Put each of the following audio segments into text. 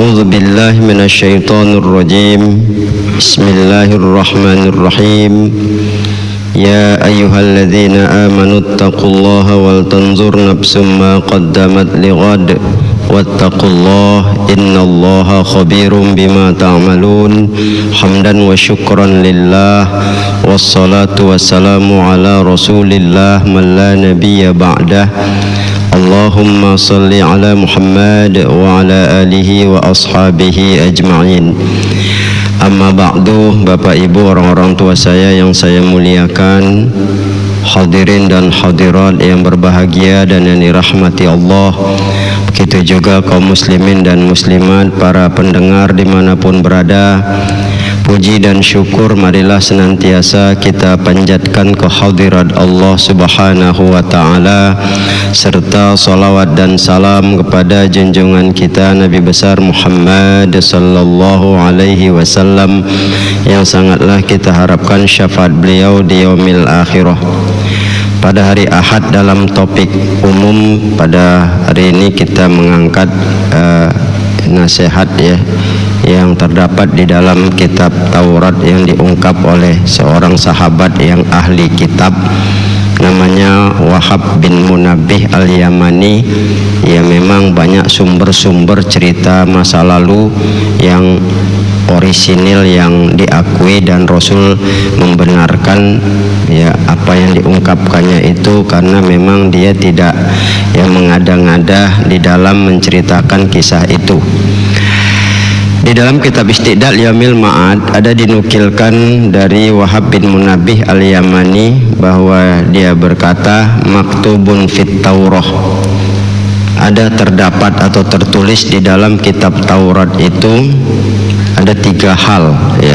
A'udzu billahi minasyaitonir rajim. Bismillahirrahmanirrahim. Ya ayyuhalladzina amanu taqullaha wal tanzur nafsum ma qaddamat lighad wattaqullaha innallaha khabirum bima ta'malun. Hamdan wa syukran lillah wassalatu wassalamu ala rasulillah man la nabiyya ba'dah. Allahumma salli ala Muhammad wa ala alihi wa ashabihi ajma'in. Amma ba'du, Bapak Ibu, orang-orang tua saya yang saya muliakan, hadirin dan hadirat yang berbahagia dan yang dirahmati Allah, begitu juga kaum muslimin dan muslimat, para pendengar dimanapun berada. Puji dan syukur marilah senantiasa kita panjatkan kehadirat Allah Subhanahu wa ta'ala, serta salawat dan salam kepada junjungan kita Nabi besar Muhammad sallallahu alaihi wasallam, yang sangatlah kita harapkan syafaat beliau di yaumil akhirah. Pada hari Ahad dalam topik umum pada hari ini kita mengangkat nasihat yang terdapat di dalam kitab Taurat yang diungkap oleh seorang sahabat yang ahli kitab, namanya Wahab bin Munabbih al-Yamani. Ya, memang banyak sumber-sumber cerita masa lalu yang orisinil yang diakui dan Rasul membenarkan ya apa yang diungkapkannya itu, karena memang dia tidak mengada-ngada di dalam menceritakan kisah itu. Di dalam kitab Istiqdal Yamil Ma'ad ada dinukilkan dari Wahab bin Munabbih al-Yamani bahwa dia berkata, maktubun fit Taurah, ada terdapat atau tertulis di dalam kitab Taurat itu ada 3 hal ya.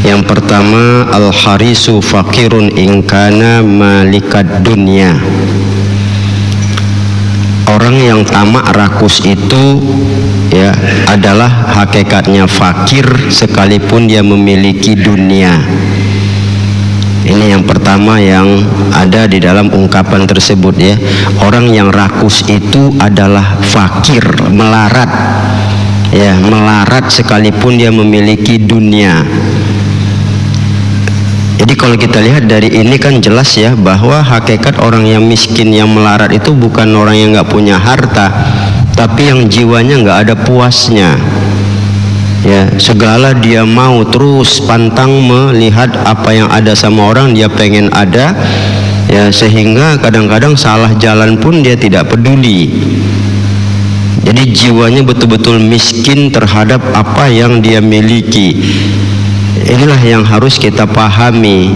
Yang pertama, al-harisu fakirun ingkana malikad dunya. Orang yang tamak rakus itu ya adalah hakikatnya fakir sekalipun dia memiliki dunia. Ini yang pertama yang ada di dalam ungkapan tersebut ya. Orang yang rakus itu adalah fakir, melarat. Ya, melarat sekalipun dia memiliki dunia. Jadi kalau kita lihat dari ini kan jelas ya bahwa hakikat orang yang miskin yang melarat itu bukan orang yang nggak punya harta, tapi yang jiwanya nggak ada puasnya. Ya, segala dia mau terus pantang melihat apa yang ada sama orang, dia pengen ada. Ya, sehingga kadang-kadang salah jalan pun dia tidak peduli. Jadi jiwanya betul-betul miskin terhadap apa yang dia miliki. Inilah yang harus kita pahami.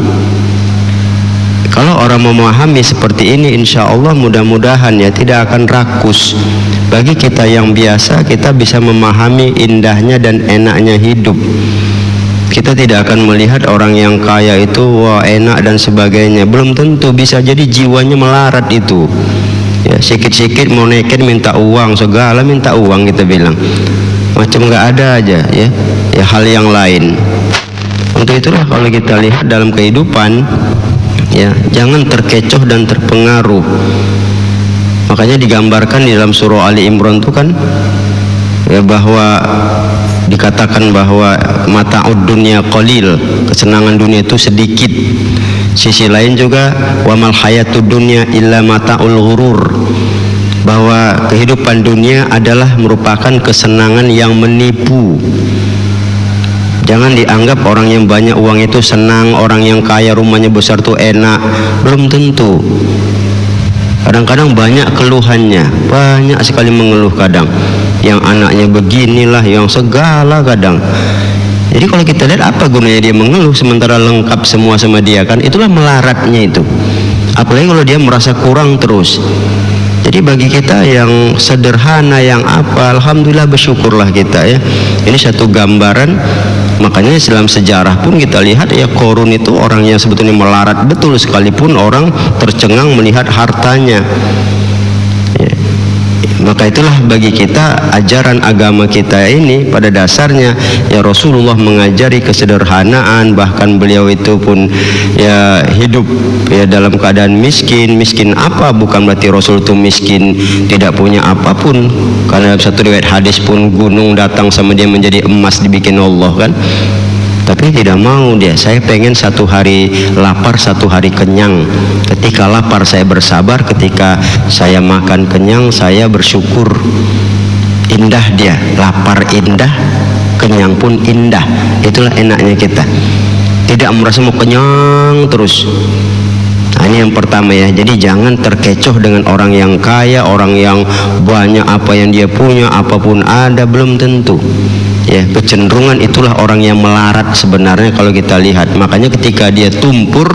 Kalau orang memahami seperti ini, insya Allah mudah-mudahan ya tidak akan rakus. Bagi kita yang biasa, kita bisa memahami indahnya dan enaknya hidup. Kita tidak akan melihat orang yang kaya itu wah enak dan sebagainya. Belum tentu, bisa jadi jiwanya melarat itu. Ya, sikit-sikit mau neken minta uang, segala minta uang, kita bilang macam nggak ada aja ya hal yang lain. Untuk itulah kalau kita lihat dalam kehidupan ya, jangan terkecoh dan terpengaruh. Makanya digambarkan di dalam surah Ali Imran itu kan ya, bahwa dikatakan bahwa mata'ud dunya qalil, kesenangan dunia itu sedikit. Sisi lain juga wamal hayatud dunya illa mata'ul ghurur, bahwa kehidupan dunia adalah merupakan kesenangan yang menipu. Jangan dianggap orang yang banyak uang itu senang, orang yang kaya rumahnya besar tuh enak. Belum tentu. Kadang-kadang banyak keluhannya, banyak sekali mengeluh kadang. Yang anaknya beginilah, yang segala kadang. Jadi kalau kita lihat apa gunanya dia mengeluh sementara lengkap semua sama dia, kan itulah melaratnya itu. Apalagi kalau dia merasa kurang terus. Jadi bagi kita yang sederhana, yang apa, alhamdulillah bersyukurlah kita ya. Ini satu gambaran. Makanya dalam sejarah pun kita lihat ya, Qarun itu orang yang sebetulnya melarat betul, sekalipun orang tercengang melihat hartanya. Ya. Maka itulah bagi kita ajaran agama kita ini pada dasarnya ya Rasulullah mengajari kesederhanaan, bahkan beliau itu pun ya hidup ya dalam keadaan miskin. Miskin apa? Bukan berarti Rasul itu miskin tidak punya apapun, karena dalam satu riwayat hadis pun gunung datang sama dia menjadi emas dibikin Allah kan. Tapi tidak mau dia, saya pengen satu hari lapar, satu hari kenyang. Ketika lapar saya bersabar, ketika saya makan kenyang saya bersyukur. Indah dia, lapar indah, kenyang pun indah. Itulah enaknya kita, tidak merasa mau kenyang terus. Nah, ini yang pertama ya. Jadi jangan terkecoh dengan orang yang kaya, orang yang banyak apa yang dia punya, apapun ada, belum tentu. Ya, kecenderungan itulah orang yang melarat sebenarnya kalau kita lihat. Makanya ketika dia tumpur,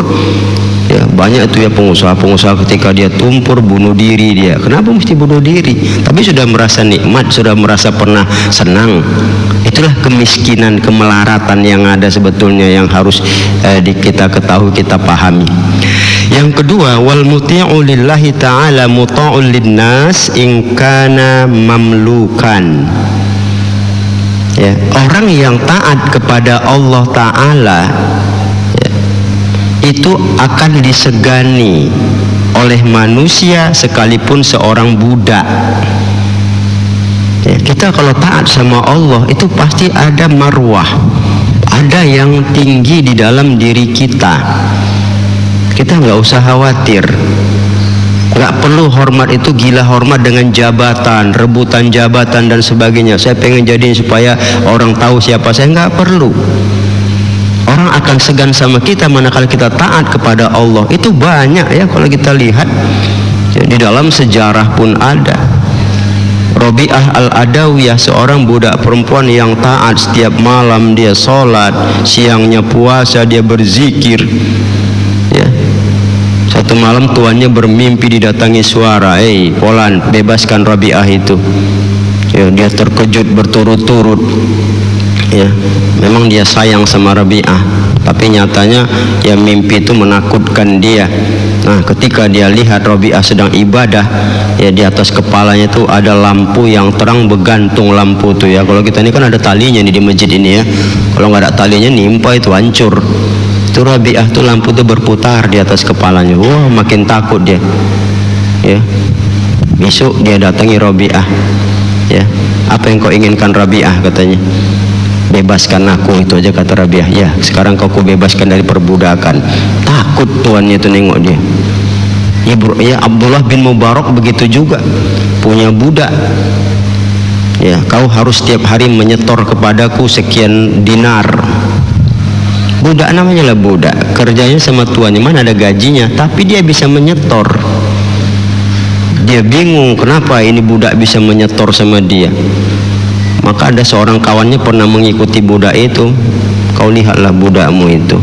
ya banyak itu ya pengusaha-pengusaha ketika dia tumpur bunuh diri dia. Kenapa mesti bunuh diri? Tapi sudah merasa nikmat, sudah merasa pernah senang. Itulah kemiskinan, kemelaratan yang ada sebetulnya yang harus kita ketahui, kita pahami. Yang kedua, wal muti'u lillahi ta'ala muta'ul linnas in kana mamlukan. Ya, orang yang taat kepada Allah Ta'ala ya, itu akan disegani oleh manusia sekalipun seorang budak. Ya, kita kalau taat sama Allah itu pasti ada marwah, ada yang tinggi di dalam diri kita. Kita nggak usah khawatir. Nggak perlu hormat itu gila hormat dengan jabatan, rebutan jabatan dan sebagainya. Saya pengen jadiin supaya orang tahu siapa saya. Nggak perlu. Orang akan segan sama kita manakala kita taat kepada Allah. Itu banyak ya kalau kita lihat ya, di dalam sejarah pun ada. Rabi'ah al-Adawiyah, seorang budak perempuan yang taat, setiap malam dia sholat, siangnya puasa, dia berzikir ya. Satu malam tuannya bermimpi didatangi suara, Polan, bebaskan Rabi'ah itu. Ya, dia terkejut berturut-turut. Ya, memang dia sayang sama Rabi'ah, tapi nyatanya ya mimpi itu menakutkan dia. Nah, ketika dia lihat Rabi'ah sedang ibadah, ya di atas kepalanya itu ada lampu yang terang bergantung lampu itu ya. Kalau kita ini kan ada talinya nih di masjid ini ya. Kalau nggak ada talinya nimpa itu hancur. Itu Rabi'ah tuh lampu tuh berputar di atas kepalanya. Wah, makin takut dia. Ya. Besok dia datangi Rabi'ah. Ya. Apa yang kau inginkan Rabi'ah, katanya? Bebaskan aku, itu aja kata Rabi'ah. Ya, sekarang kau bebaskan dari perbudakan. Takut tuannya itu nengok dia. Ya, Abdullah bin Mubarak begitu juga, punya budak. Ya, kau harus setiap hari menyetor kepadaku sekian dinar. Budak namanya lah budak, kerjanya sama tuannya, mana ada gajinya, tapi dia bisa menyetor. Dia bingung kenapa ini budak bisa menyetor sama dia. Maka ada seorang kawannya pernah mengikuti budak itu. Kau lihatlah budakmu itu.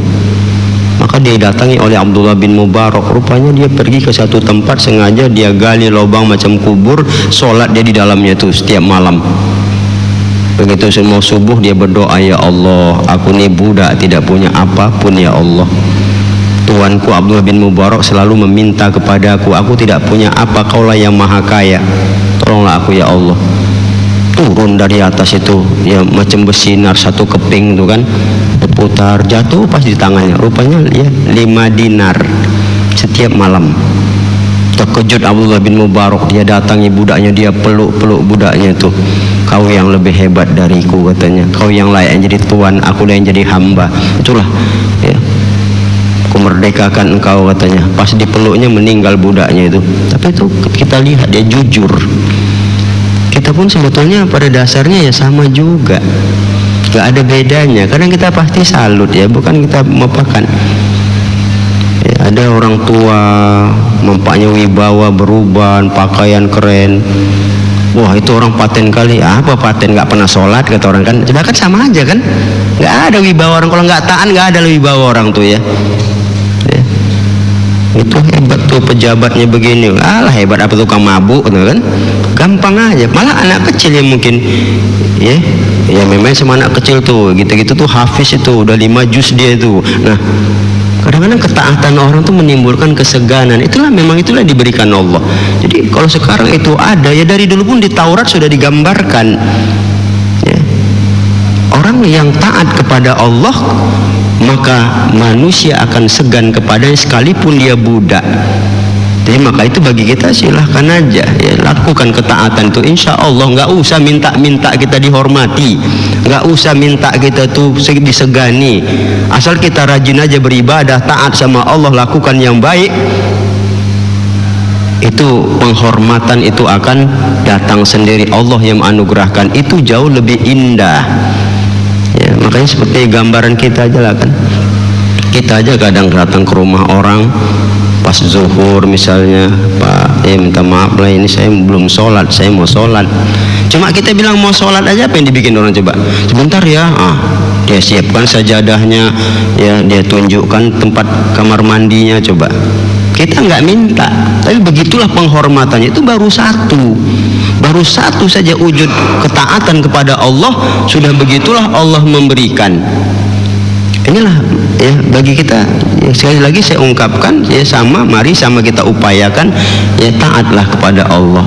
Maka dia datangi oleh Abdullah bin Mubarak. Rupanya dia pergi ke satu tempat, sengaja dia gali lubang macam kubur, sholat dia di dalamnya itu setiap malam. Begitu semua subuh dia berdoa, ya Allah, aku ni budak tidak punya apapun ya Allah. Tuanku Abdullah bin Mubarak selalu meminta kepadaku, aku tidak punya apa, kaulah yang maha kaya, tolonglah aku ya Allah. Turun dari atas itu ya macam bersinar satu keping itu kan, berputar, jatuh pas di tangannya, rupanya ya 5 dinar setiap malam. Terkejut Abdullah bin Mubarak, dia datangi budaknya, dia peluk budaknya itu. Kau yang lebih hebat dariku, katanya. Kau yang layak jadi tuan, aku yang jadi hamba. Itulah ya, aku merdekakan engkau, katanya. Pas dipeluknya meninggal budaknya itu. Tapi itu kita lihat dia jujur. Kita pun sebetulnya pada dasarnya ya sama juga, gak ada bedanya. Kadang kita pasti salut ya, bukan kita melupakan. Ya, ada orang tua nampaknya wibawa, beruban, pakaian keren. Wah, itu orang paten kali. Apa paten, nggak pernah sholat kata orang kan. Sudah kan sama aja kan, nggak ada wibawa orang. Kalau nggak taat nggak ada wibawa orang tuh ya. Ya. Itu hebat tuh pejabatnya begini. Alah, hebat apa tukang mabuk kan. Gampang aja. Malah anak kecil yang mungkin ya memang sama anak kecil tuh gitu-gitu tuh hafiz itu udah 5 juz dia itu. Nah, kadang kadang-kadang ketaatan orang tuh menimbulkan keseganan. Memang itulah diberikan Allah. Jadi kalau sekarang itu ada, ya dari dulu pun di Taurat sudah digambarkan, ya. Orang yang taat kepada Allah, maka manusia akan segan kepadanya sekalipun dia budak. Jadi maka itu bagi kita silahkan aja, ya, lakukan ketaatan itu, insya Allah. Nggak usah minta-minta kita dihormati, nggak usah minta kita tuh disegani. Asal kita rajin aja beribadah, taat sama Allah, lakukan yang baik, itu penghormatan itu akan datang sendiri. Allah yang anugerahkan, itu jauh lebih indah, ya. Makanya seperti gambaran kita aja lah kan, kita aja kadang datang ke rumah orang pas zuhur misalnya, Pak, minta maaf lah, ini saya belum sholat, saya mau sholat. Cuma kita bilang mau sholat aja, apa yang dibikin orang coba? Sebentar ya, dia siapkan sajadahnya, ya, dia tunjukkan tempat kamar mandinya, coba. Kita nggak minta, tapi begitulah penghormatannya. Itu baru satu saja wujud ketaatan kepada Allah, sudah begitulah Allah memberikan. Inilah, ya, bagi kita, ya, sekali lagi saya ungkapkan, ya, mari sama kita upayakan, ya, taatlah kepada Allah,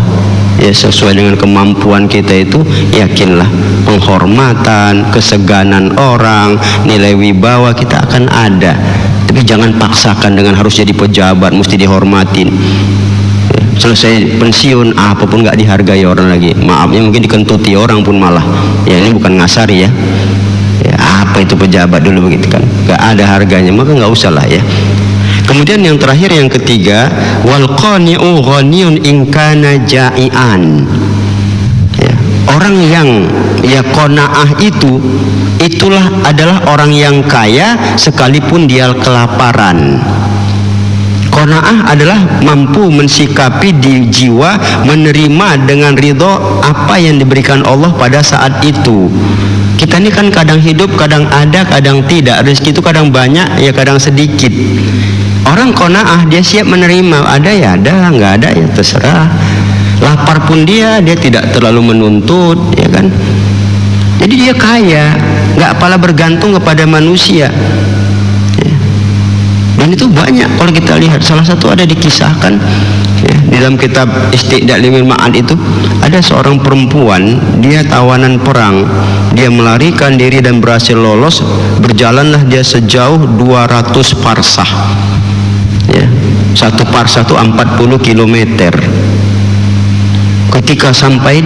ya, sesuai dengan kemampuan kita itu. Yakinlah penghormatan, keseganan orang, nilai wibawa kita akan ada. Tapi jangan paksakan dengan harus jadi pejabat, mesti dihormatin, ya. Selesai pensiun apapun nggak dihargai orang lagi, maafnya mungkin dikentuti orang pun malah, ya, ini bukan ngasari, ya. Ya, apa itu pejabat dulu begitu kan, gak ada harganya, maka nggak usah lah, ya. Kemudian yang terakhir, yang ketiga, wal qani'u ghaniyun in kana ja'ian, ya. Orang yang, ya, qanaah itulah adalah orang yang kaya sekalipun dia kelaparan. Qanaah adalah mampu mensikapi di jiwa, menerima dengan ridho apa yang diberikan Allah pada saat itu. Kita ini kan kadang hidup, kadang ada, kadang tidak. Rezeki itu kadang banyak, ya kadang sedikit. Orang qanaah, dia siap menerima. Ada ya ada, nggak ada ya terserah. Lapar pun dia tidak terlalu menuntut, ya kan. Jadi dia kaya, nggak apalah bergantung kepada manusia, ya. Dan itu banyak kalau kita lihat. Salah satu ada dikisahkan, ya, di dalam kitab Istiqdal Limil Ma'ad itu ada seorang perempuan, dia tawanan perang, dia melarikan diri dan berhasil lolos. Berjalanlah dia sejauh 200 parsah, ya. Satu parsah itu 40 km. Ketika sampai,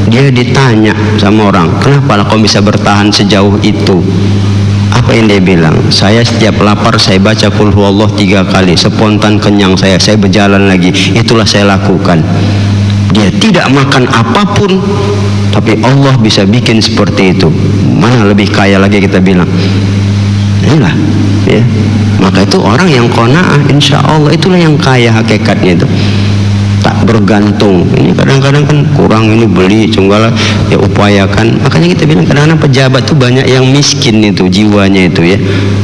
dia ditanya sama orang, kenapa kau bisa bertahan sejauh itu? Apa yang dia bilang? Saya setiap lapar saya baca Qul Huwallah 3 kali, spontan kenyang saya berjalan lagi. Itulah saya lakukan. Dia tidak makan apapun, tapi Allah bisa bikin seperti itu. Mana lebih kaya lagi kita bilang. Inilah, ya. Maka itu orang yang qanaah, insya Allah itulah yang kaya hakikatnya itu. Tak bergantung. Ini kadang-kadang kan kurang, ini beli cunggalah, ya upayakan. Makanya kita bilang kadang-kadang pejabat tuh banyak yang miskin itu jiwanya itu, ya,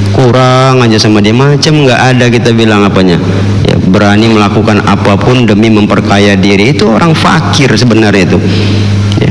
kurang aja sama dia, macam nggak ada kita bilang apanya, ya, berani melakukan apapun demi memperkaya diri. Itu orang fakir sebenarnya itu, ya.